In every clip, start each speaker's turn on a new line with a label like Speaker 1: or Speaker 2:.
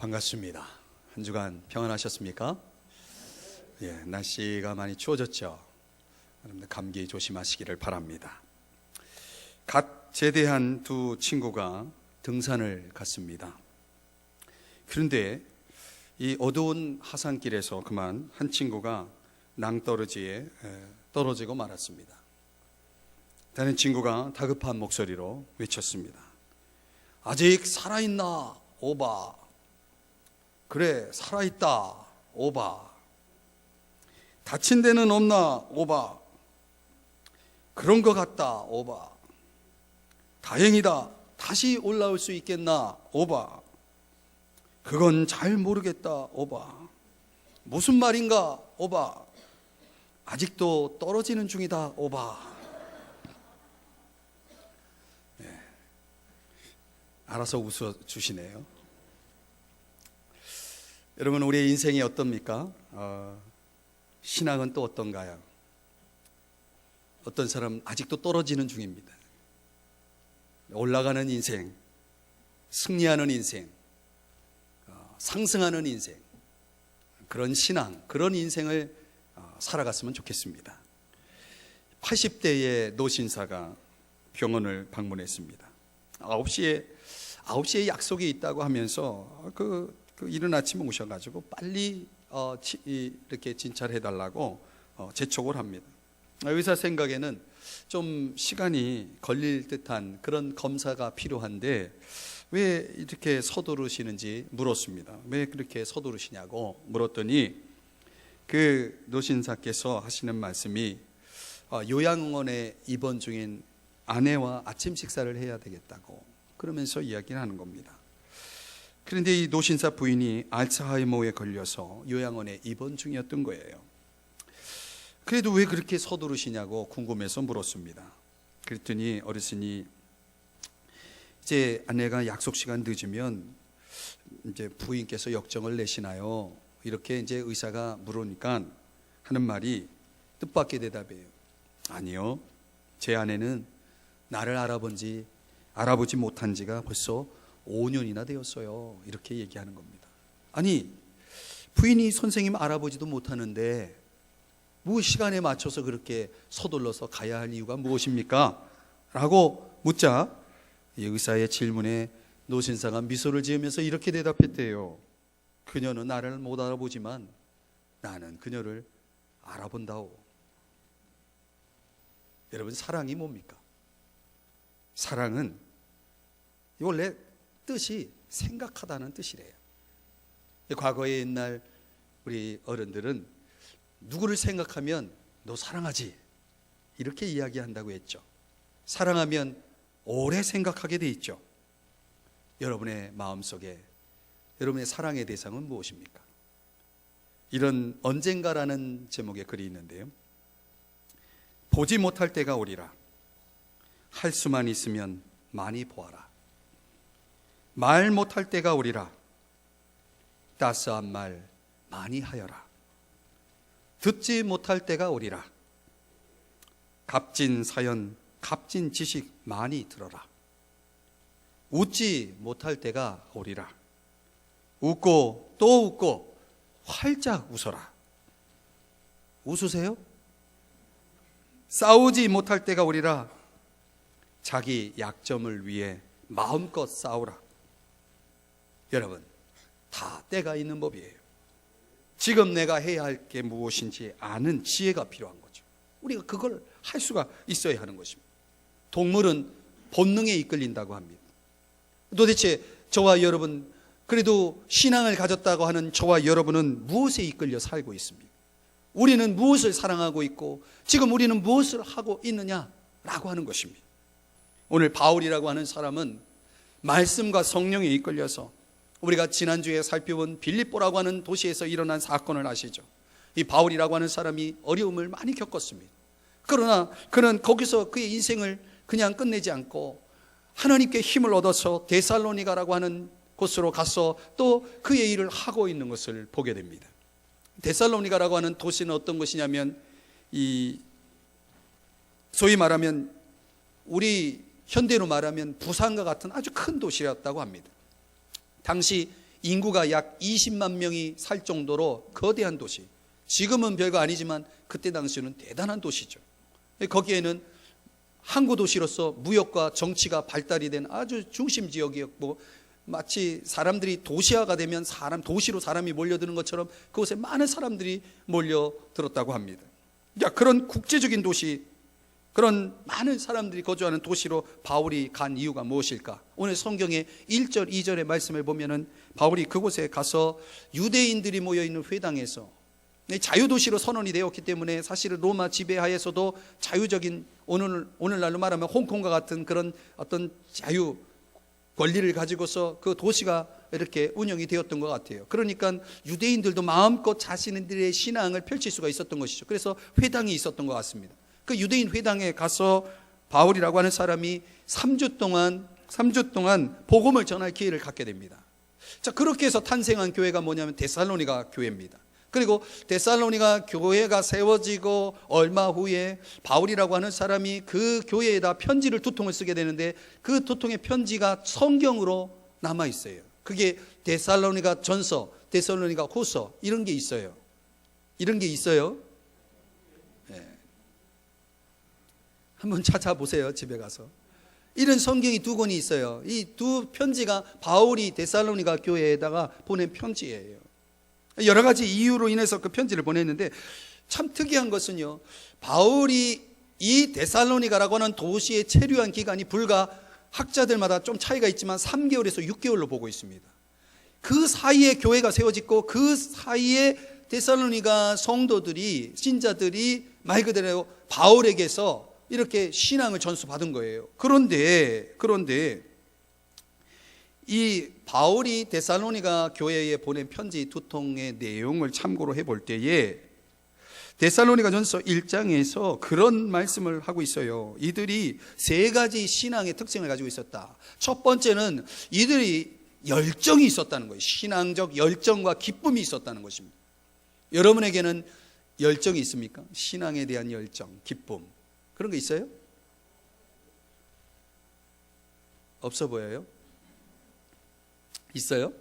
Speaker 1: 반갑습니다. 한 주간 평안하셨습니까? 예, 날씨가 많이 추워졌죠. 여러분들 감기 조심하시기를 바랍니다. 갓 제대한 두 친구가 등산을 갔습니다. 그런데 이 어두운 하산길에서 그만 한 친구가 낭떠러지에 떨어지고 말았습니다. 다른 친구가 다급한 목소리로 외쳤습니다. 아직 살아있나 오바. 그래, 살아있다 오바. 다친 데는 없나 오바. 그런 것 같다 오바. 다행이다, 다시 올라올 수 있겠나 오바. 그건 잘 모르겠다 오바. 무슨 말인가 오바. 아직도 떨어지는 중이다 오바. 네, 알아서 웃어주시네요. 여러분, 우리의 인생이 어떻습니까? 신앙은 또 어떤가요? 어떤 사람 아직도 떨어지는 중입니다. 올라가는 인생, 승리하는 인생, 상승하는 인생, 그런 신앙, 그런 인생을 살아갔으면 좋겠습니다. 80대의 노신사가 병원을 방문했습니다. 9시에 약속이 있다고 하면서 이른 아침에 오셔가지고 빨리 이렇게 진찰해달라고 재촉을 합니다. 의사 생각에는 좀 시간이 걸릴 듯한 그런 검사가 필요한데 왜 이렇게 서두르시는지 물었습니다. 왜 그렇게 서두르시냐고 물었더니 그 노신사께서 하시는 말씀이 요양원에 입원 중인 아내와 아침 식사를 해야 되겠다고 그러면서 이야기를 하는 겁니다. 그런데 이 노신사 부인이 알츠하이머에 걸려서 요양원에 입원 중이었던 거예요. 그래도 왜 그렇게 서두르시냐고 궁금해서 물었습니다. 그랬더니 어르신이 이제 아내가 약속 시간 늦으면 이제 부인께서 역정을 내시나요? 이렇게 이제 의사가 물으니까 하는 말이 뜻밖의 대답이에요. 아니요, 제 아내는 나를 알아보지 못한 지가 벌써 5년이나 되었어요. 이렇게 얘기하는 겁니다. 아니, 부인이 선생님 알아보지도 못하는데 뭐 시간에 맞춰서 그렇게 서둘러서 가야 할 이유가 무엇입니까? 라고 묻자 이 의사의 질문에 노신사가 미소를 지으면서 이렇게 대답했대요. 그녀는 나를 못 알아보지만 나는 그녀를 알아본다오. 여러분, 사랑이 뭡니까? 사랑은 원래 뜻이 생각하다는 뜻이래요. 과거의 옛날 우리 어른들은 누구를 생각하면 너 사랑하지? 이렇게 이야기한다고 했죠. 사랑하면 오래 생각하게 돼 있죠. 여러분의 마음속에 여러분의 사랑의 대상은 무엇입니까? 이런 언젠가라는 제목의 글이 있는데요. 보지 못할 때가 오리라. 할 수만 있으면 많이 보아라. 말 못할 때가 오리라. 따스한 말 많이 하여라. 듣지 못할 때가 오리라. 값진 사연, 값진 지식 많이 들어라. 웃지 못할 때가 오리라. 웃고 또 웃고 활짝 웃어라. 웃으세요? 싸우지 못할 때가 오리라. 자기 약점을 위해 마음껏 싸우라. 여러분, 다 때가 있는 법이에요. 지금 내가 해야 할 게 무엇인지 아는 지혜가 필요한 거죠. 우리가 그걸 할 수가 있어야 하는 것입니다. 동물은 본능에 이끌린다고 합니다. 도대체 저와 여러분, 그래도 신앙을 가졌다고 하는 저와 여러분은 무엇에 이끌려 살고 있습니까? 우리는 무엇을 사랑하고 있고 지금 우리는 무엇을 하고 있느냐라고 하는 것입니다. 오늘 바울이라고 하는 사람은 말씀과 성령에 이끌려서 우리가 지난주에 살펴본 빌립보라고 하는 도시에서 일어난 사건을 아시죠? 이 바울이라고 하는 사람이 어려움을 많이 겪었습니다. 그러나 그는 거기서 그의 인생을 그냥 끝내지 않고 하나님께 힘을 얻어서 데살로니가라고 하는 곳으로 가서 또 그의 일을 하고 있는 것을 보게 됩니다. 데살로니가라고 하는 도시는 어떤 곳이냐면 소위 말하면 우리 현대로 말하면 부산과 같은 아주 큰 도시였다고 합니다. 당시 인구가 약 20만 명이 살 정도로 거대한 도시. 지금은 별거 아니지만 그때 당시에는 대단한 도시죠. 거기에는 항구 도시로서 무역과 정치가 발달이 된 아주 중심 지역이었고, 마치 사람들이 도시화가 되면 도시로 사람이 몰려드는 것처럼 그곳에 많은 사람들이 몰려들었다고 합니다. 그런 국제적인 도시, 그런 많은 사람들이 거주하는 도시로 바울이 간 이유가 무엇일까? 오늘 성경의 1절, 2절의 말씀을 보면은 바울이 그곳에 가서 유대인들이 모여있는 회당에서, 자유도시로 선언이 되었기 때문에 사실은 로마 지배하에서도 자유적인, 오늘날로 말하면 홍콩과 같은 그런 어떤 자유 권리를 가지고서 그 도시가 이렇게 운영이 되었던 것 같아요. 그러니까 유대인들도 마음껏 자신들의 신앙을 펼칠 수가 있었던 것이죠. 그래서 회당이 있었던 것 같습니다. 그 유대인 회당에 가서 바울이라고 하는 사람이 3주 동안 복음을 전할 기회를 갖게 됩니다. 자, 그렇게 해서 탄생한 교회가 뭐냐면 데살로니가 교회입니다. 그리고 데살로니가 교회가 세워지고 얼마 후에 바울이라고 하는 사람이 그 교회에다 편지를 2통을 쓰게 되는데, 그 2통의 편지가 성경으로 남아 있어요. 그게 데살로니가 전서, 데살로니가 후서, 이런 게 있어요. 네. 한번 찾아보세요, 집에 가서. 이런 성경이 2권이 있어요. 이 2 편지가 바울이 데살로니가 교회에다가 보낸 편지예요. 여러 가지 이유로 인해서 그 편지를 보냈는데, 참 특이한 것은요, 바울이 이 데살로니가라고 하는 도시에 체류한 기간이 불과 학자들마다 좀 차이가 있지만 3개월에서 6개월로 보고 있습니다. 그 사이에 교회가 세워지고 그 사이에 데살로니가 성도들이, 신자들이 말 그대로 바울에게서 이렇게 신앙을 전수받은 거예요. 그런데 이 바울이 데살로니가 교회에 보낸 편지 2통의 내용을 참고로 해볼 때에 데살로니가 전서 1장에서 그런 말씀을 하고 있어요. 이들이 3가지 신앙의 특징을 가지고 있었다. 첫 번째는 이들이 열정이 있었다는 거예요. 신앙적 열정과 기쁨이 있었다는 것입니다. 여러분에게는 열정이 있습니까? 신앙에 대한 열정, 기쁨, 그런 거 있어요? 없어 보여요? 있어요?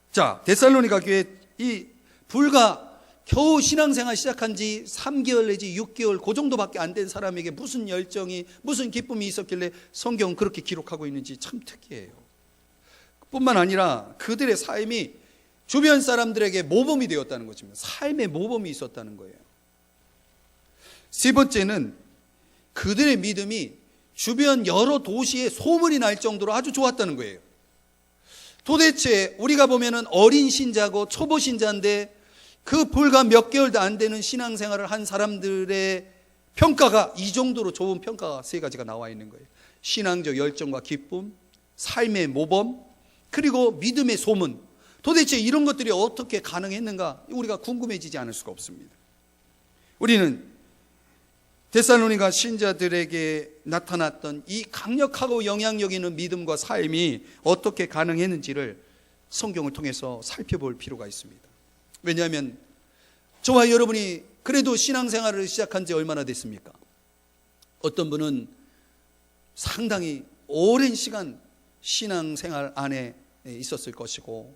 Speaker 1: 자, 데살로니가 교회 이 불과 겨우 신앙생활 시작한 지 3개월 내지 6개월 그 정도밖에 안 된 사람에게 무슨 열정이, 무슨 기쁨이 있었길래 성경은 그렇게 기록하고 있는지 참 특이해요. 뿐만 아니라 그들의 삶이 주변 사람들에게 모범이 되었다는 것입니다. 삶의 모범이 있었다는 거예요. 세 번째는 그들의 믿음이 주변 여러 도시에 소문이 날 정도로 아주 좋았다는 거예요. 도대체 우리가 보면은 어린 신자고 초보 신자인데 그 불과 몇 개월도 안 되는 신앙생활을 한 사람들의 평가가 이 정도로 좋은 평가가 3가지가 나와 있는 거예요. 신앙적 열정과 기쁨, 삶의 모범, 그리고 믿음의 소문. 도대체 이런 것들이 어떻게 가능했는가? 우리가 궁금해지지 않을 수가 없습니다. 우리는 데살로니가 신자들에게 나타났던 이 강력하고 영향력 있는 믿음과 삶이 어떻게 가능했는지를 성경을 통해서 살펴볼 필요가 있습니다. 왜냐하면 저와 여러분이 그래도 신앙생활을 시작한 지 얼마나 됐습니까? 어떤 분은 상당히 오랜 시간 신앙생활 안에 있었을 것이고,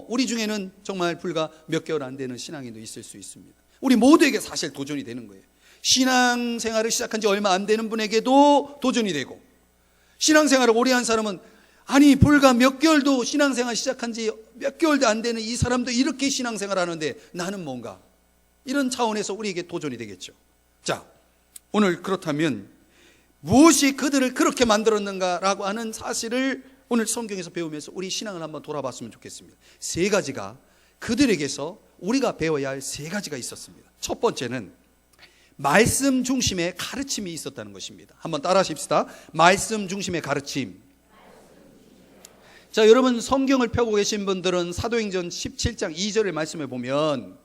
Speaker 1: 우리 중에는 정말 불과 몇 개월 안 되는 신앙인도 있을 수 있습니다. 우리 모두에게 사실 도전이 되는 거예요. 신앙생활을 시작한 지 얼마 안 되는 분에게도 도전이 되고, 신앙생활을 오래 한 사람은 아니 불과 몇 개월도 신앙생활 시작한 지 몇 개월도 안 되는 이 사람도 이렇게 신앙생활을 하는데 나는 뭔가, 이런 차원에서 우리에게 도전이 되겠죠. 자, 오늘 그렇다면 무엇이 그들을 그렇게 만들었는가라고 하는 사실을 오늘 성경에서 배우면서 우리 신앙을 한번 돌아봤으면 좋겠습니다. 3가지가 그들에게서 우리가 배워야 할 3가지가 있었습니다. 첫 번째는 말씀 중심의 가르침이 있었다는 것입니다. 한번 따라 하십시다. 말씀 중심의 가르침. 자, 여러분 성경을 펴고 계신 분들은 사도행전 17장 2절의 말씀을 보면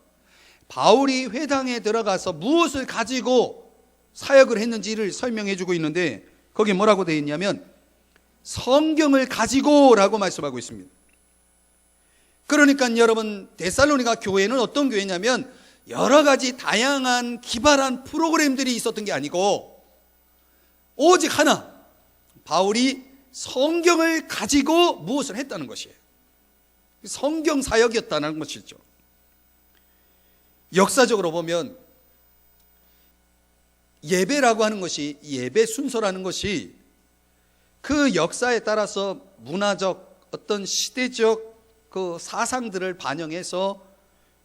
Speaker 1: 바울이 회당에 들어가서 무엇을 가지고 사역을 했는지를 설명해 주고 있는데, 거기에 뭐라고 되어 있냐면 성경을 가지고 라고 말씀하고 있습니다. 그러니까 여러분 데살로니가 교회는 어떤 교회냐면 여러 가지 다양한 기발한 프로그램들이 있었던 게 아니고 오직 하나, 바울이 성경을 가지고 무엇을 했다는 것이에요. 성경 사역이었다는 것이죠. 역사적으로 보면 예배라고 하는 것이, 예배 순서라는 것이 그 역사에 따라서 문화적 어떤 시대적 그 사상들을 반영해서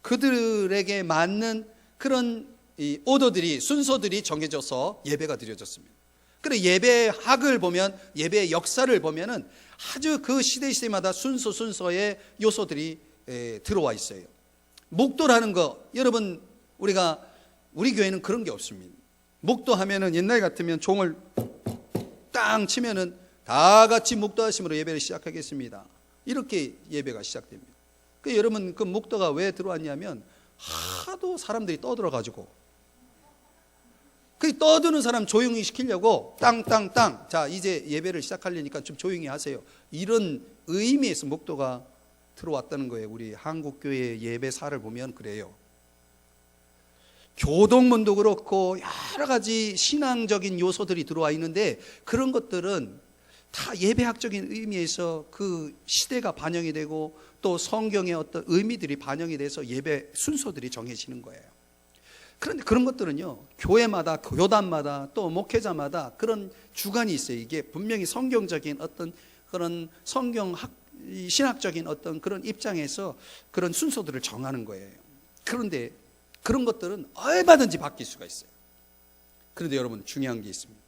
Speaker 1: 그들에게 맞는 그런 이 오더들이, 순서들이 정해져서 예배가 드려졌습니다. 그래, 예배학을 보면, 예배의 역사를 보면은 아주 그 시대마다 순서의 요소들이 들어와 있어요. 목도라는 거, 여러분, 우리 교회는 그런 게 없습니다. 목도하면은 옛날 같으면 종을 땅 치면은 다 같이 목도하심으로 예배를 시작하겠습니다. 이렇게 예배가 시작됩니다. 그 여러분, 그 목도가 왜 들어왔냐면 하도 사람들이 떠들어가지고, 그 떠드는 사람 조용히 시키려고 땅땅땅, 자 이제 예배를 시작하려니까 좀 조용히 하세요, 이런 의미에서 목도가 들어왔다는 거예요. 우리 한국교회 예배사를 보면 그래요. 교동문도 그렇고 여러 가지 신앙적인 요소들이 들어와 있는데, 그런 것들은 다 예배학적인 의미에서 그 시대가 반영이 되고 또 성경의 어떤 의미들이 반영이 돼서 예배 순서들이 정해지는 거예요. 그런데 그런 것들은요, 교회마다, 교단마다, 또 목회자마다 그런 주관이 있어요. 이게 분명히 성경적인 어떤 그런 신학적인 어떤 그런 입장에서 그런 순서들을 정하는 거예요. 그런데 그런 것들은 얼마든지 바뀔 수가 있어요. 그런데 여러분, 중요한 게 있습니다.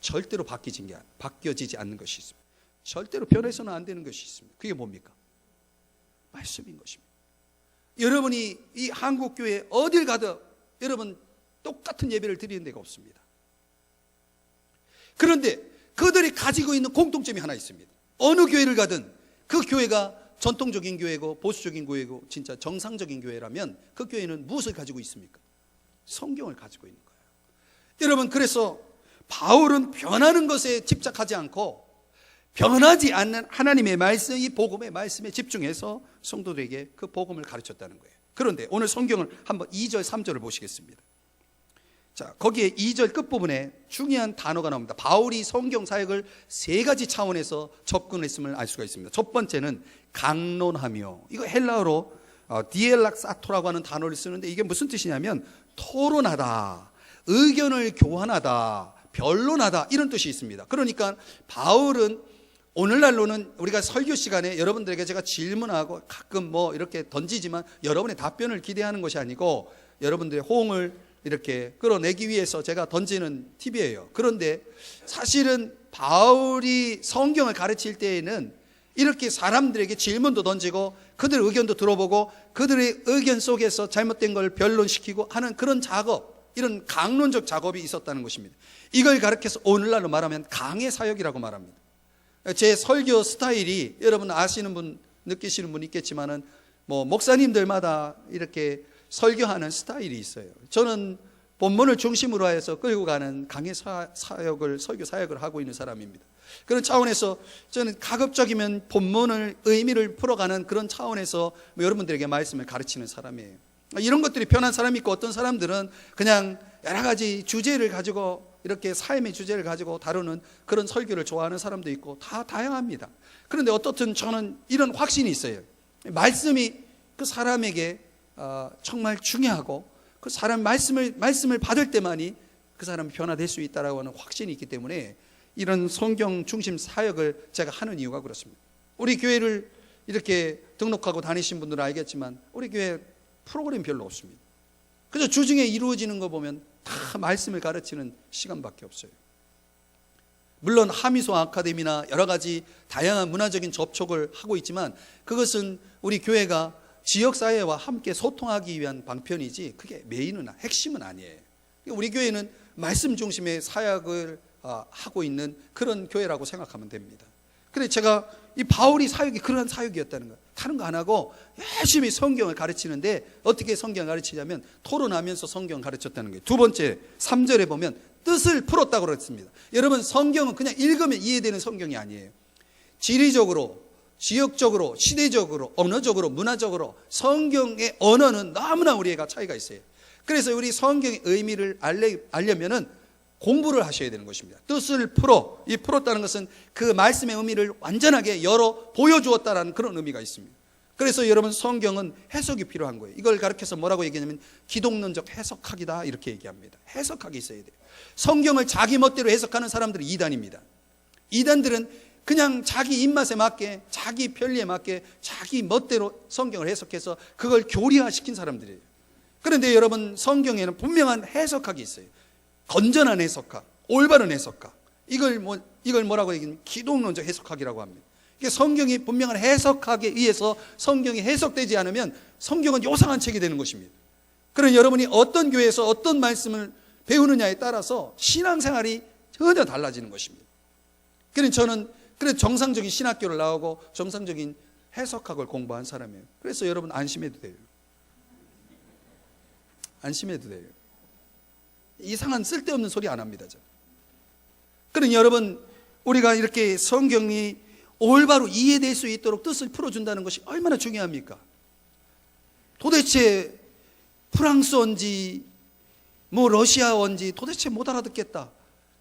Speaker 1: 절대로 바뀌어지지 않는 것이 있습니다. 절대로 변해서는 안 되는 것이 있습니다. 그게 뭡니까? 말씀인 것입니다. 여러분이 이 한국교회 어딜 가도 여러분 똑같은 예배를 드리는 데가 없습니다. 그런데 그들이 가지고 있는 공통점이 하나 있습니다. 어느 교회를 가든 그 교회가 전통적인 교회고 보수적인 교회고 진짜 정상적인 교회라면 그 교회는 무엇을 가지고 있습니까? 성경을 가지고 있는 거예요. 여러분, 그래서 바울은 변하는 것에 집착하지 않고 변하지 않는 하나님의 말씀, 이 복음의 말씀에 집중해서 성도들에게 그 복음을 가르쳤다는 거예요. 그런데 오늘 성경을 한번 2절 3절을 보시겠습니다. 자, 거기에 2절 끝부분에 중요한 단어가 나옵니다. 바울이 성경 사역을 세 가지 차원에서 접근했음을 알 수가 있습니다. 첫 번째는 강론하며, 이거 헬라어로 디엘락사토라고 하는 단어를 쓰는데 이게 무슨 뜻이냐면 토론하다, 의견을 교환하다, 변론하다, 이런 뜻이 있습니다. 그러니까 바울은 오늘날로는 우리가 설교 시간에 여러분들에게 제가 질문하고 가끔 뭐 이렇게 던지지만 여러분의 답변을 기대하는 것이 아니고 여러분들의 호응을 이렇게 끌어내기 위해서 제가 던지는 팁이에요. 그런데 사실은 바울이 성경을 가르칠 때에는 이렇게 사람들에게 질문도 던지고 그들의 의견도 들어보고 그들의 의견 속에서 잘못된 걸 변론시키고 하는 그런 작업, 이런 강론적 작업이 있었다는 것입니다. 이걸 가르쳐서 오늘날로 말하면 강의 사역이라고 말합니다. 제 설교 스타일이 여러분 아시는 분, 느끼시는 분 있겠지만은 뭐 목사님들마다 이렇게 설교하는 스타일이 있어요. 저는 본문을 중심으로 해서 끌고 가는 강의 사역을, 설교 사역을 하고 있는 사람입니다. 그런 차원에서 저는 가급적이면 본문을, 의미를 풀어가는 그런 차원에서 여러분들에게 말씀을 가르치는 사람이에요. 이런 것들이 편한 사람이 있고, 어떤 사람들은 그냥 여러 가지 주제를 가지고 이렇게 삶의 주제를 가지고 다루는 그런 설교를 좋아하는 사람도 있고, 다 다양합니다. 그런데 어떻든 저는 이런 확신이 있어요. 말씀이 그 사람에게 정말 중요하고, 그 사람 말씀을 받을 때만이 그 사람이 변화될 수 있다라고 하는 확신이 있기 때문에 이런 성경 중심 사역을 제가 하는 이유가 그렇습니다. 우리 교회를 이렇게 등록하고 다니신 분들은 알겠지만 우리 교회 프로그램 별로 없습니다. 그래서 주중에 이루어지는 거 보면 다 말씀을 가르치는 시간밖에 없어요. 물론 하미소 아카데미나 여러 가지 다양한 문화적인 접촉을 하고 있지만 그것은 우리 교회가 지역사회와 함께 소통하기 위한 방편이지 그게 메인은, 핵심은 아니에요. 우리 교회는 말씀 중심의 사역을 하고 있는 그런 교회라고 생각하면 됩니다. 그래서 제가 이 바울이 사역이 그런 사역이었다는 거예요. 다른 거 안 하고 열심히 성경을 가르치는데, 어떻게 성경을 가르치냐면 토론하면서 성경을 가르쳤다는 거예요. 두 번째 3절에 보면 뜻을 풀었다고 그랬습니다. 여러분, 성경은 그냥 읽으면 이해되는 성경이 아니에요. 지리적으로, 지역적으로, 시대적으로, 언어적으로, 문화적으로 성경의 언어는 너무나 우리가 차이가 있어요. 그래서 우리 성경의 의미를 알려면은 공부를 하셔야 되는 것입니다. 뜻을 이 풀었다는 것은 그 말씀의 의미를 완전하게 열어 보여주었다라는 그런 의미가 있습니다. 그래서 여러분 성경은 해석이 필요한 거예요. 이걸 가르쳐서 뭐라고 얘기하냐면 기독론적 해석학이다 이렇게 얘기합니다. 해석학이 있어야 돼요. 성경을 자기 멋대로 해석하는 사람들이 이단입니다. 이단들은 그냥 자기 입맛에 맞게, 자기 편리에 맞게 자기 멋대로 성경을 해석해서 그걸 교리화시킨 사람들이에요. 그런데 여러분 성경에는 분명한 해석학이 있어요. 건전한 해석학, 올바른 해석학. 이걸 뭐라고 얘기하면 기독론적 해석학이라고 합니다. 이게 성경이 분명한 해석학에 의해서 성경이 해석되지 않으면 성경은 요상한 책이 되는 것입니다. 그러니 여러분이 어떤 교회에서 어떤 말씀을 배우느냐에 따라서 신앙생활이 전혀 달라지는 것입니다. 그래서 저는 정상적인 신학교를 나오고 정상적인 해석학을 공부한 사람이에요. 그래서 여러분 안심해도 돼요. 안심해도 돼요. 이상한 쓸데없는 소리 안 합니다. 그러니 여러분 우리가 이렇게 성경이 올바로 이해될 수 있도록 뜻을 풀어준다는 것이 얼마나 중요합니까? 도대체 프랑스어인지 러시아어인지 도대체 못 알아듣겠다.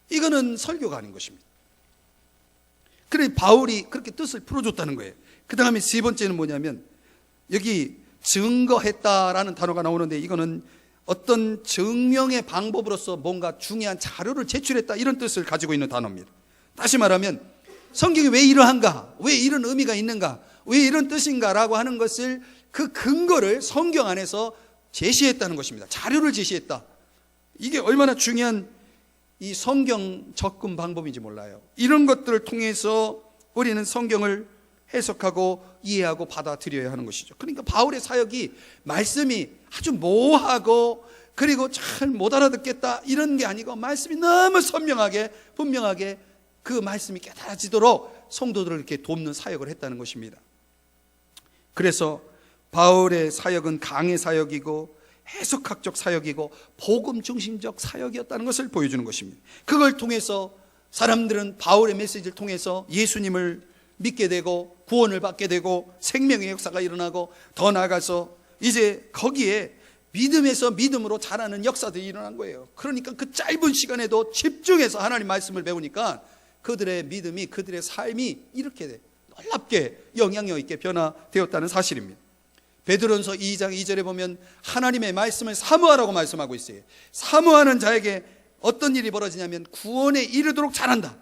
Speaker 1: 이거는 설교가 아닌 것입니다. 그래 바울이 그렇게 뜻을 풀어줬다는 거예요. 그 다음에 세 번째는 뭐냐면 여기 증거했다라는 단어가 나오는데 이거는 어떤 증명의 방법으로서 뭔가 중요한 자료를 제출했다 이런 뜻을 가지고 있는 단어입니다. 다시 말하면 성경이 왜 이러한가, 왜 이런 의미가 있는가, 왜 이런 뜻인가 라고 하는 것을 그 근거를 성경 안에서 제시했다는 것입니다. 자료를 제시했다. 이게 얼마나 중요한 이 성경 접근 방법인지 몰라요. 이런 것들을 통해서 우리는 성경을 해석하고 이해하고 받아들여야 하는 것이죠. 그러니까 바울의 사역이 말씀이 아주 모호하고 그리고 잘 못 알아듣겠다 이런 게 아니고 말씀이 너무 선명하게 분명하게 그 말씀이 깨달아지도록 성도들을 이렇게 돕는 사역을 했다는 것입니다. 그래서 바울의 사역은 강의 사역이고 해석학적 사역이고 복음 중심적 사역이었다는 것을 보여주는 것입니다. 그걸 통해서 사람들은 바울의 메시지를 통해서 예수님을 믿게 되고 구원을 받게 되고 생명의 역사가 일어나고 더 나아가서 이제 거기에 믿음에서 믿음으로 자라는 역사들이 일어난 거예요. 그러니까 그 짧은 시간에도 집중해서 하나님 말씀을 배우니까 그들의 믿음이 그들의 삶이 이렇게 놀랍게 영향력 있게 변화되었다는 사실입니다. 베드로전서 2장 2절에 보면 하나님의 말씀을 사모하라고 말씀하고 있어요. 사모하는 자에게 어떤 일이 벌어지냐면 구원에 이르도록 자란다.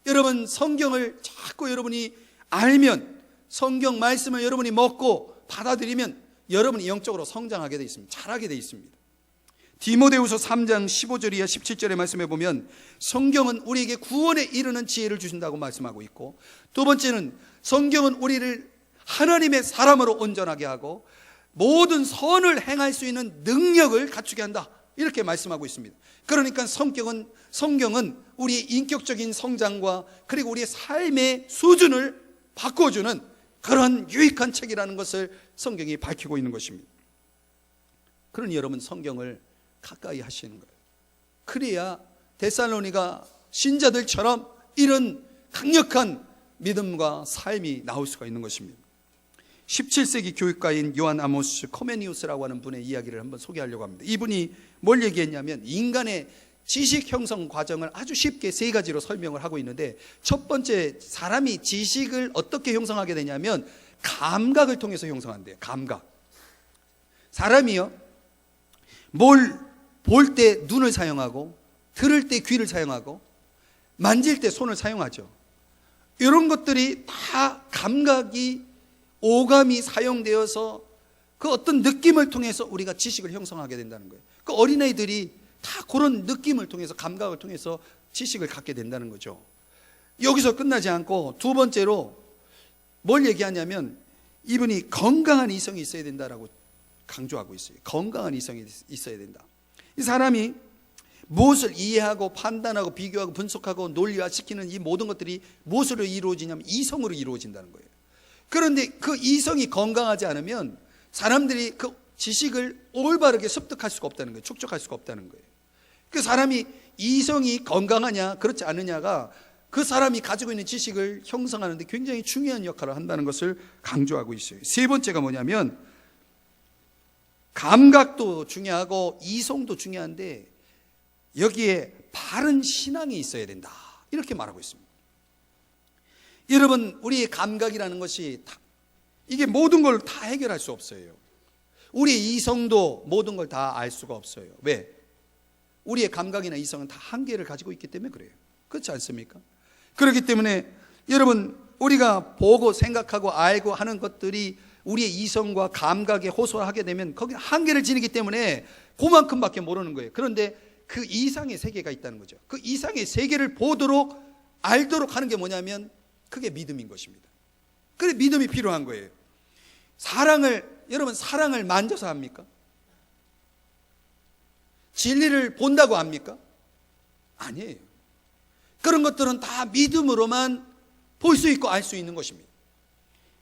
Speaker 1: 여러분 성경을 자꾸 여러분이 알면 성경 말씀을 여러분이 먹고 받아들이면 여러분이 영적으로 성장하게 되어 있습니다. 자라게 되어 있습니다. 디모데후서 3장 15절 이하 17절의 말씀에 보면 성경은 우리에게 구원에 이르는 지혜를 주신다고 말씀하고 있고, 두 번째는 성경은 우리를 하나님의 사람으로 온전하게 하고 모든 선을 행할 수 있는 능력을 갖추게 한다 이렇게 말씀하고 있습니다. 그러니까 성경은 우리의 인격적인 성장과 그리고 우리의 삶의 수준을 바꿔주는 그런 유익한 책이라는 것을 성경이 밝히고 있는 것입니다. 그러니 여러분 성경을 가까이 하시는 거예요. 그래야 데살로니가 신자들처럼 이런 강력한 믿음과 삶이 나올 수가 있는 것입니다. 17세기 교육가인 요한 아모스 코메니우스라고 하는 분의 이야기를 한번 소개하려고 합니다. 이분이 뭘 얘기했냐면 인간의 지식 형성 과정을 아주 쉽게 세 가지로 설명을 하고 있는데, 첫 번째, 사람이 지식을 어떻게 형성하게 되냐면 감각을 통해서 형성한대요. 감각. 사람이요, 뭘 볼 때 눈을 사용하고 들을 때 귀를 사용하고 만질 때 손을 사용하죠. 이런 것들이 다 감각이 오감이 사용되어서 그 어떤 느낌을 통해서 우리가 지식을 형성하게 된다는 거예요. 그 어린아이들이 다 그런 느낌을 통해서 감각을 통해서 지식을 갖게 된다는 거죠. 여기서 끝나지 않고 두 번째로 뭘 얘기하냐면 이분이 건강한 이성이 있어야 된다라고 강조하고 있어요. 건강한 이성이 있어야 된다. 이 사람이 무엇을 이해하고 판단하고 비교하고 분석하고 논리화시키는 이 모든 것들이 무엇으로 이루어지냐면 이성으로 이루어진다는 거예요. 그런데 그 이성이 건강하지 않으면 사람들이 그 지식을 올바르게 습득할 수가 없다는 거예요. 축적할 수가 없다는 거예요. 그 사람이 이성이 건강하냐 그렇지 않느냐가 그 사람이 가지고 있는 지식을 형성하는 데 굉장히 중요한 역할을 한다는 것을 강조하고 있어요. 세 번째가 뭐냐면 감각도 중요하고 이성도 중요한데 여기에 바른 신앙이 있어야 된다 이렇게 말하고 있습니다. 여러분, 우리의 감각이라는 것이 이게 모든 걸 다 해결할 수 없어요. 우리의 이성도 모든 걸 다 알 수가 없어요. 왜? 우리의 감각이나 이성은 다 한계를 가지고 있기 때문에 그래요. 그렇지 않습니까? 그렇기 때문에 여러분, 우리가 보고 생각하고 알고 하는 것들이 우리의 이성과 감각에 호소하게 되면 거기 한계를 지니기 때문에 그만큼밖에 모르는 거예요. 그런데 그 이상의 세계가 있다는 거죠. 그 이상의 세계를 보도록 알도록 하는 게 뭐냐면 그게 믿음인 것입니다. 그래, 믿음이 필요한 거예요. 여러분, 사랑을 만져서 합니까? 진리를 본다고 합니까? 아니에요. 그런 것들은 다 믿음으로만 볼 수 있고 알 수 있는 것입니다.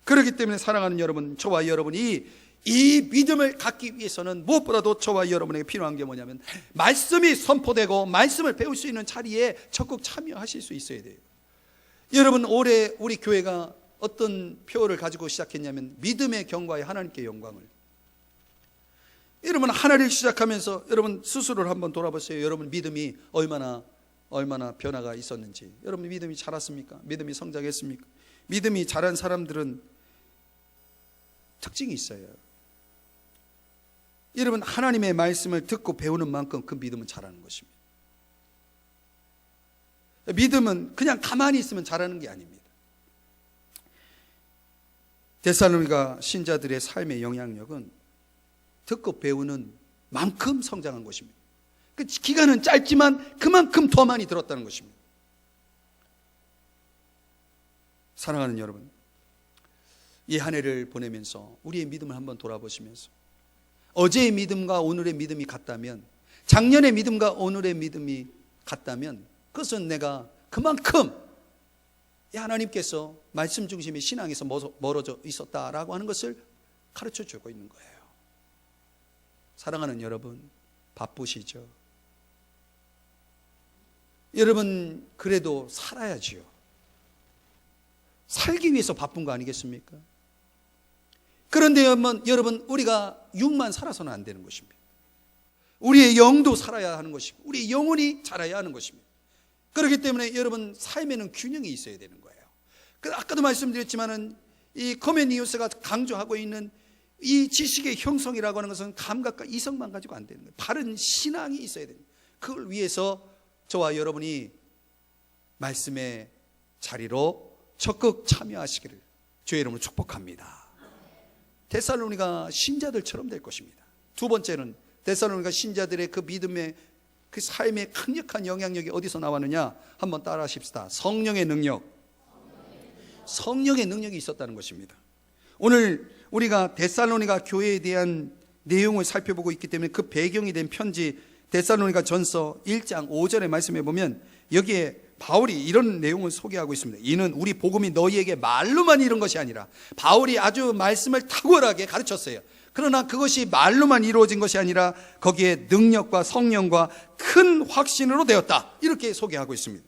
Speaker 1: 그렇기 때문에 사랑하는 여러분, 저와 여러분이 이 믿음을 갖기 위해서는 무엇보다도 저와 여러분에게 필요한 게 뭐냐면 말씀이 선포되고 말씀을 배울 수 있는 자리에 적극 참여하실 수 있어야 돼요. 여러분, 올해 우리 교회가 어떤 표를 가지고 시작했냐면 믿음의 경과에 하나님께 영광을. 여러분, 하나를 시작하면서 여러분 스스로를 한번 돌아보세요. 여러분 믿음이 얼마나 변화가 있었는지. 여러분 믿음이 자랐습니까? 믿음이 성장했습니까? 믿음이 자란 사람들은 특징이 있어요. 여러분, 하나님의 말씀을 듣고 배우는 만큼 그 믿음은 자라는 것입니다. 믿음은 그냥 가만히 있으면 자라는 게 아닙니다. 데살로니가 신자들의 삶의 영향력은 듣고 배우는 만큼 성장한 것입니다. 그 기간은 짧지만 그만큼 더 많이 들었다는 것입니다. 사랑하는 여러분, 이 한 해를 보내면서 우리의 믿음을 한번 돌아보시면서 어제의 믿음과 오늘의 믿음이 같다면, 작년의 믿음과 오늘의 믿음이 같다면 그것은 내가 그만큼 하나님께서 말씀 중심의 신앙에서 멀어져 있었다라고 하는 것을 가르쳐 주고 있는 거예요. 사랑하는 여러분, 바쁘시죠? 여러분, 그래도 살아야지요. 살기 위해서 바쁜 거 아니겠습니까? 그런데 여러분, 우리가 육만 살아서는 안 되는 것입니다. 우리의 영도 살아야 하는 것이고 우리의 영혼이 자라야 하는 것입니다. 그렇기 때문에 여러분, 삶에는 균형이 있어야 되는 거예요. 아까도 말씀드렸지만은 이 코메니우스가 강조하고 있는 이 지식의 형성이라고 하는 것은 감각과 이성만 가지고 안 되는 거예요. 바른 신앙이 있어야 됩니다. 그걸 위해서 저와 여러분이 말씀의 자리로 적극 참여하시기를 주의 이름으로 축복합니다. 데살로니가 신자들처럼 될 것입니다. 두 번째는 데살로니가 신자들의 그 믿음의 그 삶의 강력한 영향력이 어디서 나왔느냐? 한번 따라 하십시다. 성령의 능력. 성령의 능력이 있었다는 것입니다. 오늘 우리가 데살로니가 교회에 대한 내용을 살펴보고 있기 때문에 그 배경이 된 편지 데살로니가 전서 1장 5절의 말씀에 보면 여기에 바울이 이런 내용을 소개하고 있습니다. 이는 우리 복음이 너희에게 말로만 이룬 것이 아니라, 바울이 아주 말씀을 탁월하게 가르쳤어요. 그러나 그것이 말로만 이루어진 것이 아니라 거기에 능력과 성령과 큰 확신으로 되었다, 이렇게 소개하고 있습니다.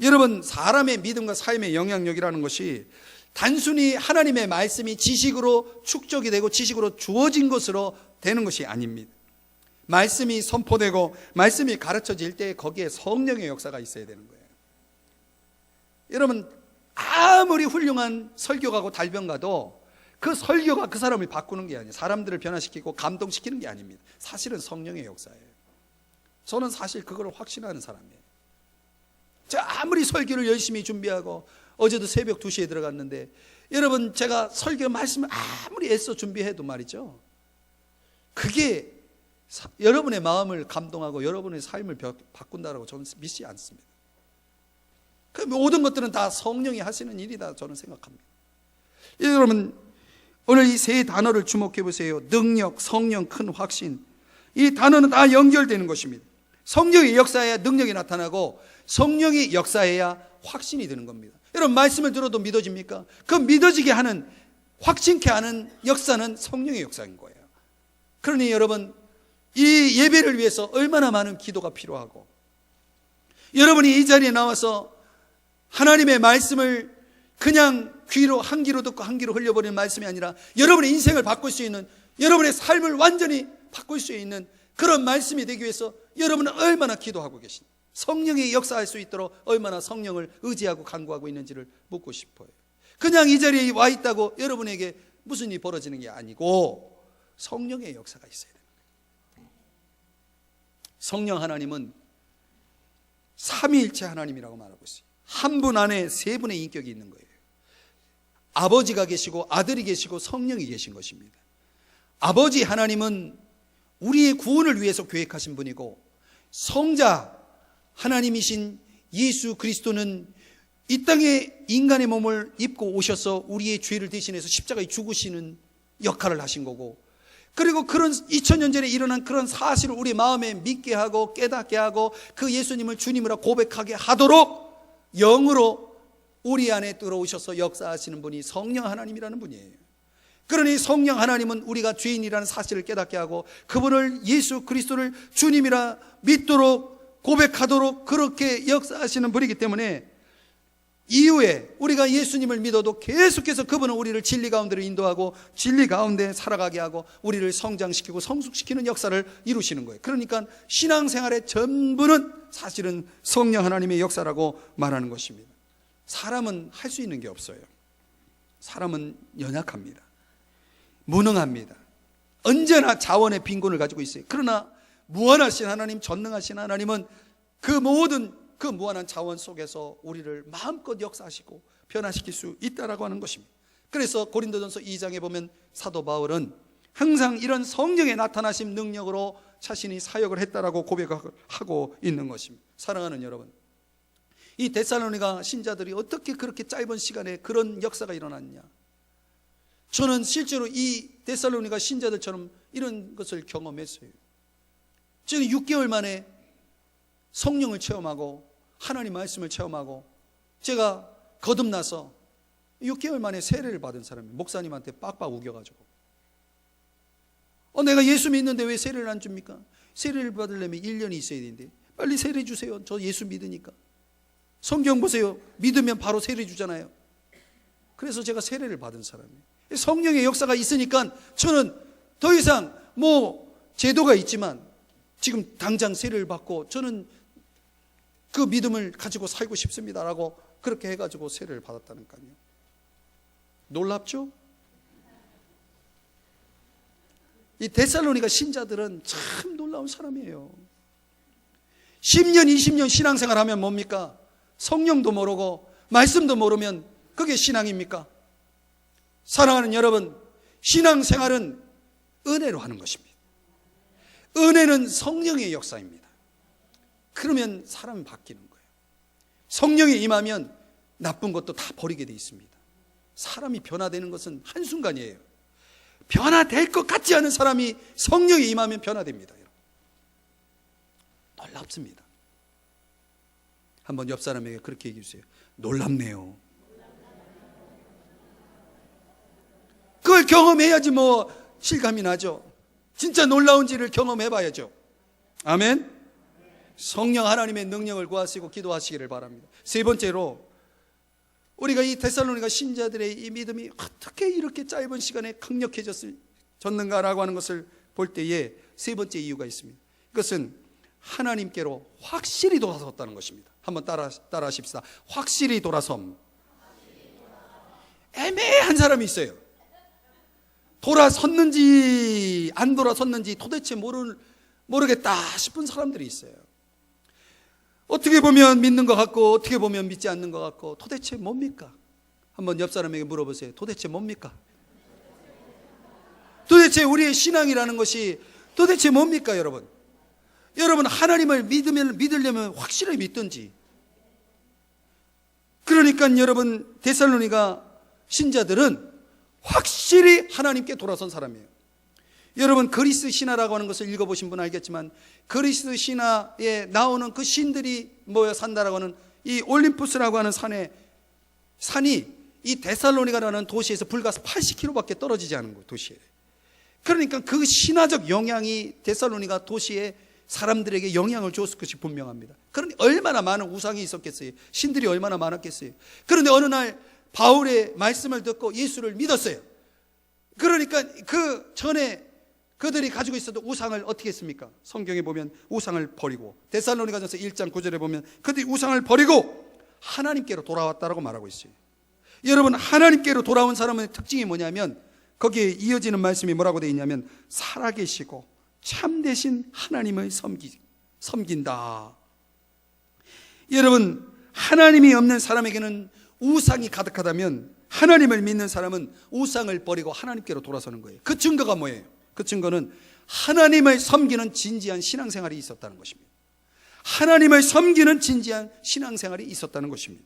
Speaker 1: 여러분, 사람의 믿음과 삶의 영향력이라는 것이 단순히 하나님의 말씀이 지식으로 축적이 되고 지식으로 주어진 것으로 되는 것이 아닙니다. 말씀이 선포되고 말씀이 가르쳐질 때 거기에 성령의 역사가 있어야 되는 거예요. 여러분, 아무리 훌륭한 설교가고 달변가도 그 설교가 그 사람을 바꾸는 게 아니에요. 사람들을 변화시키고 감동시키는 게 아닙니다. 사실은 성령의 역사예요. 저는 사실 그걸 확신하는 사람이에요. 제가 아무리 설교를 열심히 준비하고, 어제도 새벽 2시에 들어갔는데, 여러분, 제가 설교 말씀을 아무리 애써 준비해도 말이죠, 그게 여러분의 마음을 감동하고 여러분의 삶을 바꾼다라고 저는 믿지 않습니다. 그 모든 것들은 다 성령이 하시는 일이다 저는 생각합니다. 여러분, 오늘 이 세 단어를 주목해 보세요. 능력, 성령, 큰 확신. 이 단어는 다 연결되는 것입니다. 성령의 역사해야 능력이 나타나고 성령이 역사해야 확신이 되는 겁니다. 여러분, 말씀을 들어도 믿어집니까? 그 믿어지게 하는, 확신케 하는 역사는 성령의 역사인 거예요. 그러니 여러분, 이 예배를 위해서 얼마나 많은 기도가 필요하고, 여러분이 이 자리에 나와서 하나님의 말씀을 그냥 귀로 한 귀로 듣고 한 귀로 흘려버리는 말씀이 아니라 여러분의 인생을 바꿀 수 있는, 여러분의 삶을 완전히 바꿀 수 있는 그런 말씀이 되기 위해서 여러분은 얼마나 기도하고 계신지, 성령이 역사할 수 있도록 얼마나 성령을 의지하고 간구하고 있는지를 묻고 싶어요. 그냥 이 자리에 와 있다고 여러분에게 무슨 일이 벌어지는 게 아니고 성령의 역사가 있어야 됩니다. 성령 하나님은 삼위일체 하나님이라고 말하고 있어요. 한 분 안에 세 분의 인격이 있는 거예요. 아버지가 계시고 아들이 계시고 성령이 계신 것입니다. 아버지 하나님은 우리의 구원을 위해서 계획하신 분이고, 성자 하나님이신 예수 그리스도는 이 땅에 인간의 몸을 입고 오셔서 우리의 죄를 대신해서 십자가에 죽으시는 역할을 하신 거고, 그리고 그런 2000년 전에 일어난 그런 사실을 우리 마음에 믿게 하고 깨닫게 하고 그 예수님을 주님으로 고백하게 하도록 영으로 우리 안에 들어오셔서 역사하시는 분이 성령 하나님이라는 분이에요. 그러니 성령 하나님은 우리가 죄인이라는 사실을 깨닫게 하고 그분을, 예수 그리스도를 주님이라 믿도록 고백하도록 그렇게 역사하시는 분이기 때문에 이후에 우리가 예수님을 믿어도 계속해서 그분은 우리를 진리 가운데로 인도하고 진리 가운데 살아가게 하고 우리를 성장시키고 성숙시키는 역사를 이루시는 거예요. 그러니까 신앙생활의 전부는 사실은 성령 하나님의 역사라고 말하는 것입니다. 사람은 할 수 있는 게 없어요. 사람은 연약합니다. 무능합니다. 언제나 자원의 빈곤을 가지고 있어요. 그러나 무한하신 하나님, 전능하신 하나님은 그 모든 그 무한한 자원 속에서 우리를 마음껏 역사하시고 변화시킬 수 있다라고 하는 것입니다. 그래서 고린도전서 2장에 보면 사도 바울은 항상 이런 성령의 나타나심 능력으로 자신이 사역을 했다라고 고백하고 있는 것입니다. 사랑하는 여러분, 이 데살로니가 신자들이 어떻게 그렇게 짧은 시간에 그런 역사가 일어났냐? 저는 실제로 이 데살로니가 신자들처럼 이런 것을 경험했어요. 저는 6개월 만에 성령을 체험하고 하나님 말씀을 체험하고 제가 거듭나서 6개월 만에 세례를 받은 사람이에요. 목사님한테 빡빡 우겨가지고 내가 예수 믿는데 왜 세례를 안 줍니까? 세례를 받으려면 1년이 있어야 되는데 빨리 세례 주세요. 저 예수 믿으니까. 성경 보세요. 믿으면 바로 세례 주잖아요. 그래서 제가 세례를 받은 사람이에요. 성령의 역사가 있으니까 저는 더 이상 제도가 있지만 지금 당장 세례를 받고 저는 그 믿음을 가지고 살고 싶습니다라고 그렇게 해가지고 세례를 받았다니까요. 놀랍죠? 이 데살로니가 신자들은 참 놀라운 사람이에요. 10년 20년 신앙생활 하면 뭡니까? 성령도 모르고 말씀도 모르면 그게 신앙입니까? 사랑하는 여러분, 신앙생활은 은혜로 하는 것입니다. 은혜는 성령의 역사입니다. 그러면 사람이 바뀌는 거예요. 성령이 임하면 나쁜 것도 다 버리게 돼 있습니다. 사람이 변화되는 것은 한순간이에요. 변화될 것 같지 않은 사람이 성령이 임하면 변화됩니다. 놀랍습니다. 한번 옆 사람에게 그렇게 얘기해 주세요. 놀랍네요. 그걸 경험해야지 실감이 나죠. 진짜 놀라운지를 경험해 봐야죠. 아멘. 성령 하나님의 능력을 구하시고 기도하시기를 바랍니다. 세 번째로, 우리가 이 데살로니가 신자들의 이 믿음이 어떻게 이렇게 짧은 시간에 강력해졌는가라고 하는 것을 볼 때에 세 번째 이유가 있습니다. 그것은 하나님께로 확실히 돌아섰다는 것입니다. 한번 따라하십시다. 확실히 돌아섬. 애매한 사람이 있어요. 돌아섰는지 안 돌아섰는지 도대체 모르겠다 싶은 사람들이 있어요. 어떻게 보면 믿는 것 같고 어떻게 보면 믿지 않는 것 같고 도대체 뭡니까? 한번 옆 사람에게 물어보세요. 도대체 뭡니까? 도대체 우리의 신앙이라는 것이 도대체 뭡니까, 여러분? 여러분, 하나님을 믿으려면 확실히 믿든지. 그러니까 여러분, 데살로니가 신자들은 확실히 하나님께 돌아선 사람이에요. 여러분, 그리스 신화라고 하는 것을 읽어보신 분은 알겠지만 그리스 신화에 나오는 그 신들이 모여 산다라고 하는 이 올림푸스라고 하는 산이 이 데살로니가라는 도시에서 불과 80km밖에 떨어지지 않은 도시예요. 그러니까 그 신화적 영향이 데살로니가 도시에 사람들에게 영향을 줬을 것이 분명합니다. 그러니 얼마나 많은 우상이 있었겠어요. 신들이 얼마나 많았겠어요. 그런데 어느 날 바울의 말씀을 듣고 예수를 믿었어요. 그러니까 그 전에 그들이 가지고 있었던 우상을 어떻게 했습니까? 성경에 보면 우상을 버리고, 데살로니가전서 1장 9절에 보면 그들이 우상을 버리고 하나님께로 돌아왔다라고 말하고 있어요. 여러분, 하나님께로 돌아온 사람의 특징이 뭐냐면 거기에 이어지는 말씀이 뭐라고 되어 있냐면 살아계시고 참되신 하나님을 섬긴다. 여러분, 하나님이 없는 사람에게는 우상이 가득하다면 하나님을 믿는 사람은 우상을 버리고 하나님께로 돌아서는 거예요. 그 증거가 뭐예요? 그 증거는 하나님을 섬기는 진지한 신앙생활이 있었다는 것입니다. 하나님을 섬기는 진지한 신앙생활이 있었다는 것입니다.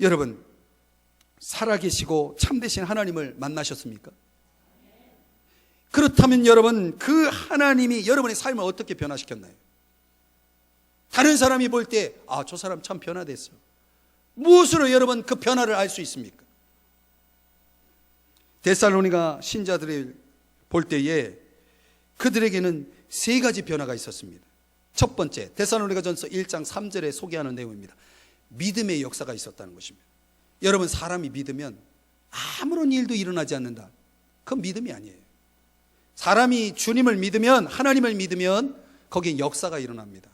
Speaker 1: 여러분, 살아계시고 참되신 하나님을 만나셨습니까? 그렇다면 여러분, 그 하나님이 여러분의 삶을 어떻게 변화시켰나요? 다른 사람이 볼 때 저 사람 참 변화됐어. 무엇으로 여러분 그 변화를 알 수 있습니까? 데살로니가 신자들을 볼 때에 그들에게는 세 가지 변화가 있었습니다. 첫 번째, 데살로니가전서 1장 3절에 소개하는 내용입니다. 믿음의 역사가 있었다는 것입니다. 여러분, 사람이 믿으면 아무런 일도 일어나지 않는다. 그건 믿음이 아니에요. 사람이 주님을 믿으면, 하나님을 믿으면 거기에 역사가 일어납니다.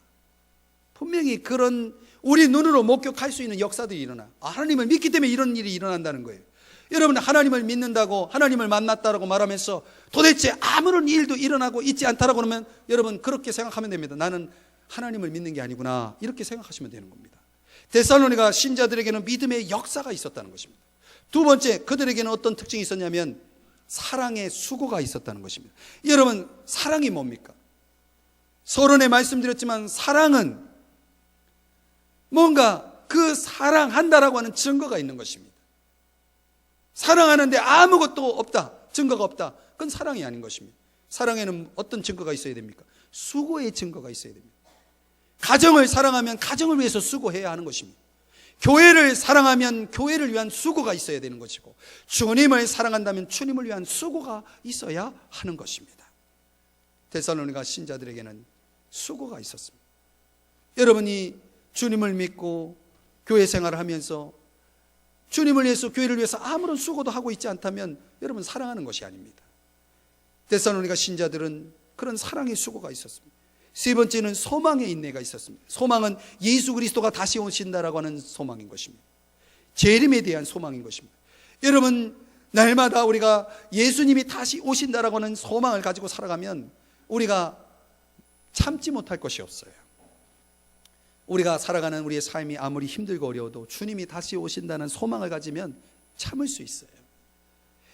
Speaker 1: 분명히 그런 우리 눈으로 목격할 수 있는 역사들이 일어나. 하나님을 믿기 때문에 이런 일이 일어난다는 거예요. 여러분, 하나님을 믿는다고, 하나님을 만났다라고 말하면서 도대체 아무런 일도 일어나고 있지 않다라고 하면 여러분 그렇게 생각하면 됩니다. 나는 하나님을 믿는 게 아니구나, 이렇게 생각하시면 되는 겁니다. 데살로니가 신자들에게는 믿음의 역사가 있었다는 것입니다. 두 번째, 그들에게는 어떤 특징이 있었냐면 사랑의 수고가 있었다는 것입니다. 여러분, 사랑이 뭡니까? 서론에 말씀드렸지만 사랑은 뭔가 그 사랑한다라고 하는 증거가 있는 것입니다. 사랑하는데 아무것도 없다, 증거가 없다, 그건 사랑이 아닌 것입니다. 사랑에는 어떤 증거가 있어야 됩니까? 수고의 증거가 있어야 됩니다. 가정을 사랑하면 가정을 위해서 수고해야 하는 것입니다. 교회를 사랑하면 교회를 위한 수고가 있어야 되는 것이고, 주님을 사랑한다면 주님을 위한 수고가 있어야 하는 것입니다. 데살로니가 신자들에게는 수고가 있었습니다. 여러분이 주님을 믿고 교회 생활을 하면서 주님을 위해서, 교회를 위해서 아무런 수고도 하고 있지 않다면 여러분 사랑하는 것이 아닙니다. 데살로니가 신자들은 그런 사랑의 수고가 있었습니다. 세 번째는 소망의 인내가 있었습니다. 소망은 예수 그리스도가 다시 오신다라고 하는 소망인 것입니다. 재림에 대한 소망인 것입니다. 여러분, 날마다 우리가 예수님이 다시 오신다라고 하는 소망을 가지고 살아가면 우리가 참지 못할 것이 없어요. 우리가 살아가는 우리의 삶이 아무리 힘들고 어려워도 주님이 다시 오신다는 소망을 가지면 참을 수 있어요.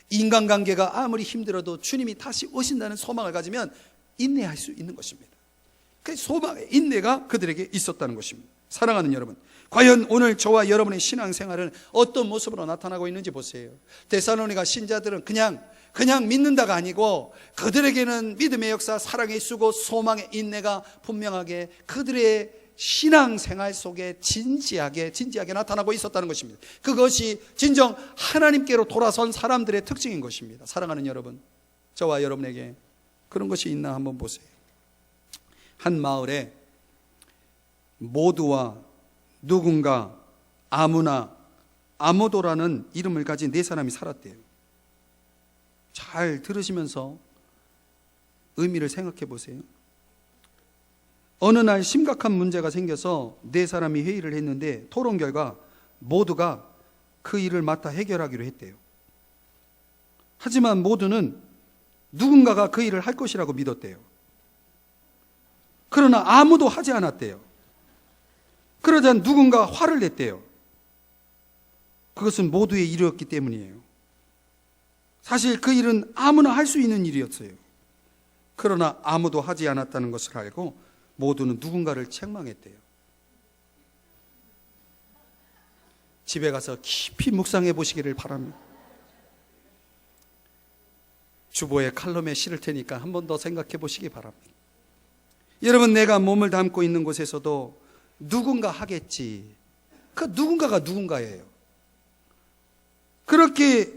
Speaker 1: 인간관계가 아무리 힘들어도 주님이 다시 오신다는 소망을 가지면 인내할 수 있는 것입니다. 그 소망의 인내가 그들에게 있었다는 것입니다. 사랑하는 여러분, 과연 오늘 저와 여러분의 신앙생활은 어떤 모습으로 나타나고 있는지 보세요. 데살로니가 신자들은 그냥 믿는다가 아니고 그들에게는 믿음의 역사, 사랑의 수고, 소망의 인내가 분명하게 그들의 신앙생활 속에 진지하게 나타나고 있었다는 것입니다. 그것이 진정 하나님께로 돌아선 사람들의 특징인 것입니다. 사랑하는 여러분, 저와 여러분에게 그런 것이 있나 한번 보세요. 한 마을에 모두와 누군가, 아무나, 아무도라는 이름을 가진 네 사람이 살았대요. 잘 들으시면서 의미를 생각해 보세요. 어느 날 심각한 문제가 생겨서 네 사람이 회의를 했는데 토론 결과 모두가 그 일을 맡아 해결하기로 했대요. 하지만 모두는 누군가가 그 일을 할 것이라고 믿었대요. 그러나 아무도 하지 않았대요. 그러자 누군가 화를 냈대요. 그것은 모두의 일이었기 때문이에요. 사실 그 일은 아무나 할 수 있는 일이었어요. 그러나 아무도 하지 않았다는 것을 알고 모두는 누군가를 책망했대요. 집에 가서 깊이 묵상해 보시기를 바랍니다. 주보에 칼럼에 실을 테니까 한 번 더 생각해 보시기 바랍니다. 여러분, 내가 몸을 담고 있는 곳에서도 누군가 하겠지. 그 누군가가 누군가예요. 그렇게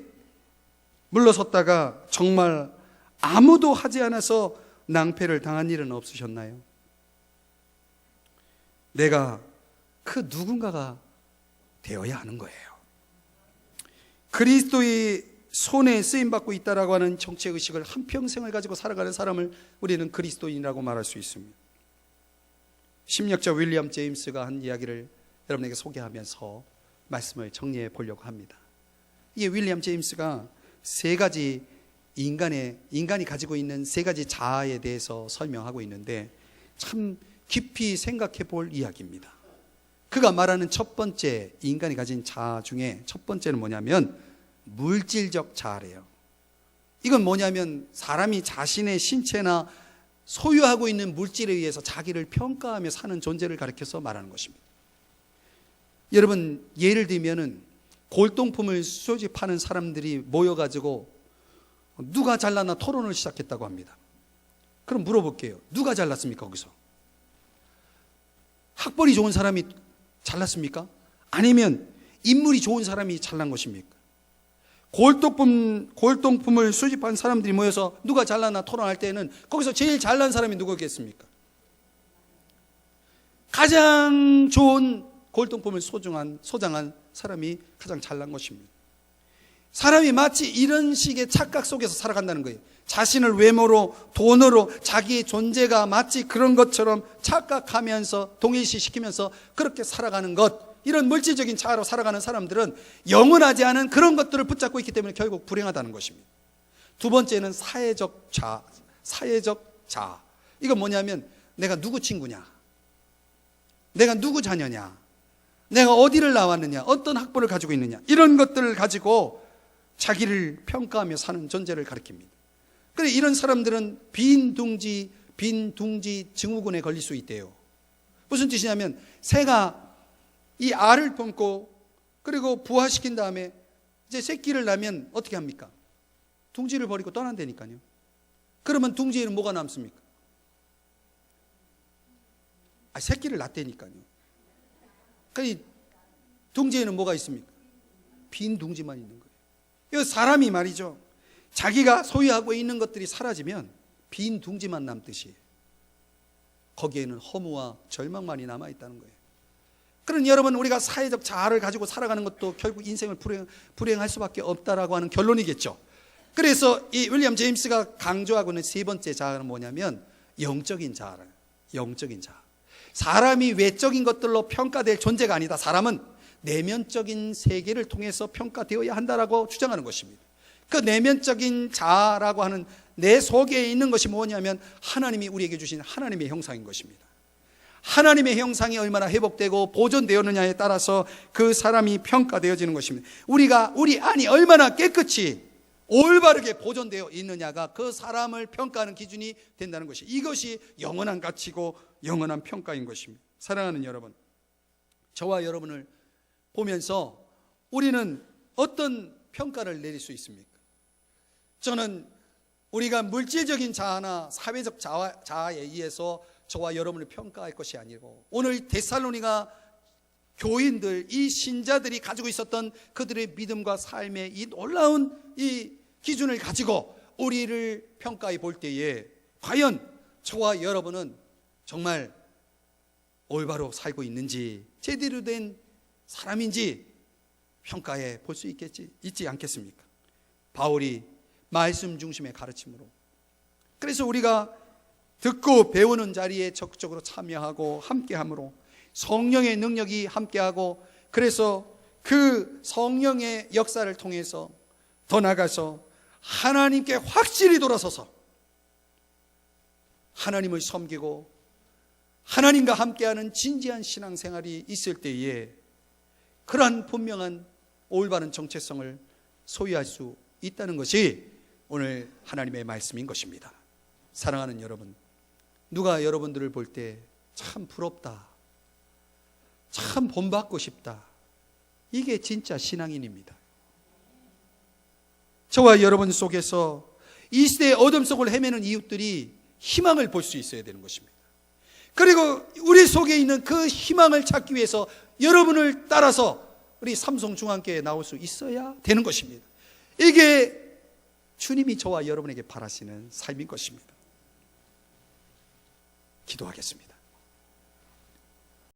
Speaker 1: 물러섰다가 정말 아무도 하지 않아서 낭패를 당한 일은 없으셨나요? 내가 그 누군가가 되어야 하는 거예요. 그리스도의 손에 쓰임받고 있다라고 하는 정체의식을 한평생을 가지고 살아가는 사람을 우리는 그리스도인이라고 말할 수 있습니다. 심리학자 윌리엄 제임스가 한 이야기를 여러분에게 소개하면서 말씀을 정리해 보려고 합니다. 이게 윌리엄 제임스가 세 가지 인간이 가지고 있는 세 가지 자아에 대해서 설명하고 있는데 참 깊이 생각해 볼 이야기입니다. 그가 말하는 첫 번째 인간이 가진 자아 중에 첫 번째는 뭐냐면 물질적 자아래요. 이건 뭐냐면 사람이 자신의 신체나 소유하고 있는 물질에 의해서 자기를 평가하며 사는 존재를 가리켜서 말하는 것입니다. 여러분, 예를 들면은 골동품을 수집하는 사람들이 모여가지고 누가 잘났나 토론을 시작했다고 합니다. 그럼 물어볼게요. 누가 잘났습니까? 거기서 학벌이 좋은 사람이 잘났습니까? 아니면 인물이 좋은 사람이 잘난 것입니까? 골동품을 수집한 사람들이 모여서 누가 잘났나 토론할 때는 거기서 제일 잘난 사람이 누구겠습니까? 가장 좋은 골동품을 소장한 사람이 가장 잘난 것입니다. 사람이 마치 이런 식의 착각 속에서 살아간다는 거예요. 자신을 외모로, 돈으로 자기의 존재가 마치 그런 것처럼 착각하면서 동일시시키면서 그렇게 살아가는 것, 이런 물질적인 자아로 살아가는 사람들은 영원하지 않은 그런 것들을 붙잡고 있기 때문에 결국 불행하다는 것입니다. 두 번째는 사회적 자아. 이건 뭐냐면 내가 누구 친구냐, 내가 누구 자녀냐, 내가 어디를 나왔느냐, 어떤 학벌을 가지고 있느냐, 이런 것들을 가지고 자기를 평가하며 사는 존재를 가리킵니다. 그래서 이런 사람들은 빈둥지 증후군에 걸릴 수 있대요. 무슨 뜻이냐면 새가 이 알을 품고 그리고 부화시킨 다음에 이제 새끼를 낳으면 어떻게 합니까? 둥지를 버리고 떠난다니까요. 그러면 둥지에는 뭐가 남습니까? 새끼를 낳다니까요. 그러니까 둥지에는 뭐가 있습니까? 빈 둥지만 있는 거예요. 사람이 말이죠, 자기가 소유하고 있는 것들이 사라지면 빈 둥지만 남듯이 거기에는 허무와 절망만이 남아있다는 거예요. 그러니 여러분, 우리가 사회적 자아를 가지고 살아가는 것도 결국 인생을 불행할 수밖에 없다라고 하는 결론이겠죠. 그래서 이 윌리엄 제임스가 강조하고 있는 세 번째 자아는 뭐냐면 영적인 자아라. 영적인 자아. 사람이 외적인 것들로 평가될 존재가 아니다. 사람은 내면적인 세계를 통해서 평가되어야 한다라고 주장하는 것입니다. 그 내면적인 자아라고 하는 내 속에 있는 것이 뭐냐면 하나님이 우리에게 주신 하나님의 형상인 것입니다. 하나님의 형상이 얼마나 회복되고 보존되었느냐에 따라서 그 사람이 평가되어지는 것입니다. 우리 안이 얼마나 깨끗이 올바르게 보존되어 있느냐가 그 사람을 평가하는 기준이 된다는 것이, 이것이 영원한 가치고 영원한 평가인 것입니다. 사랑하는 여러분, 저와 여러분을 보면서 우리는 어떤 평가를 내릴 수 있습니까? 저는 우리가 물질적인 자아나 사회적 자아에 의해서 저와 여러분을 평가할 것이 아니고, 오늘 데살로니가 교인들, 이 신자들이 가지고 있었던 그들의 믿음과 삶의 이 놀라운 이 기준을 가지고 우리를 평가해 볼 때에 과연 저와 여러분은 정말 올바로 살고 있는지, 제대로 된 사람인지 평가해 볼 수 있지 않겠습니까? 바울이 말씀 중심의 가르침으로, 그래서 우리가 듣고 배우는 자리에 적극적으로 참여하고 함께함으로 성령의 능력이 함께하고, 그래서 그 성령의 역사를 통해서 더 나아가서 하나님께 확실히 돌아서서 하나님을 섬기고 하나님과 함께하는 진지한 신앙생활이 있을 때에 그러한 분명한 올바른 정체성을 소유할 수 있다는 것이 오늘 하나님의 말씀인 것입니다. 사랑하는 여러분, 누가 여러분들을 볼 때 참 부럽다, 참 본받고 싶다, 이게 진짜 신앙인입니다. 저와 여러분 속에서 이 시대의 어둠 속을 헤매는 이웃들이 희망을 볼 수 있어야 되는 것입니다. 그리고 우리 속에 있는 그 희망을 찾기 위해서 여러분을 따라서 우리 삼성중앙교회에 나올 수 있어야 되는 것입니다. 이게 주님이 저와 여러분에게 바라시는 삶인 것입니다. 기도하겠습니다.